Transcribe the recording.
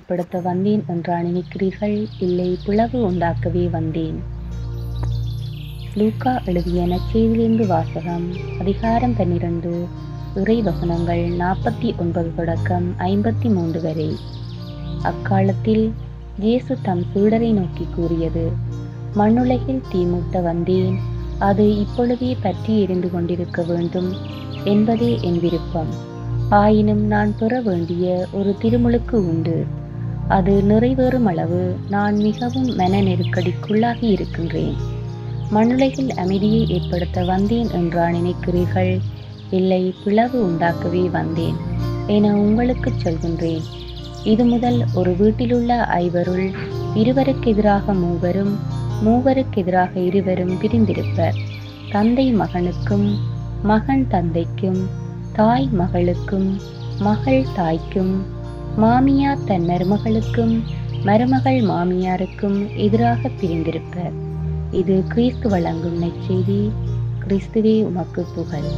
ஏற்படுத்த வந்தேன் என்றா நினைக்கிறீர்கள்? இல்லை, பிளவு உண்டாக்கவே வந்தேன். லூக்கா எழுதிய நற்செய்தியிலிருந்து வாசகம். அதிகாரம் 12, இறைவசனங்கள் 49 தொடக்கம் 53 வரை. அக்காலத்தில் இயேசு தம் சீடரை நோக்கி கூறியது: மண்ணுலகில் தீமூட்ட வந்தேன், அது இப்பொழுதே பற்றி எரிந்து கொண்டிருக்க வேண்டும் என்பதே என் விருப்பம். ஆயினும் நான் பெற வேண்டிய ஒரு திருமுழுக்கு உண்டு. அது நிறைவேறும் அளவு நான் மிகவும் மன நெருக்கடிக்குள்ளாகி இருக்கின்றேன். மண்ணுலகில் அமைதியை ஏற்படுத்த வந்தேன் என்றா நினைக்கிறீர்கள்? இல்லை, பிளவு உண்டாக்கவே வந்தேன் என உங்களுக்கு சொல்கின்றேன். இது முதல் ஒரு வீட்டிலுள்ள 5 இருவருக்கு எதிராக 3, மூவருக்கு எதிராக 2 பிரிந்திருப்பர். தந்தை மகனுக்கும், மகன் தந்தைக்கும், தாய் மகளுக்கும், மகள் தாய்க்கும், மாமியார் தன் மருமகளுக்கும், மருமகள் மாமியாருக்கும் எதிராக பிரிந்திருப்பர். இது கிறிஸ்து வழங்கும் நற்செய்தி. கிறிஸ்துவே உமக்கு புகழ்.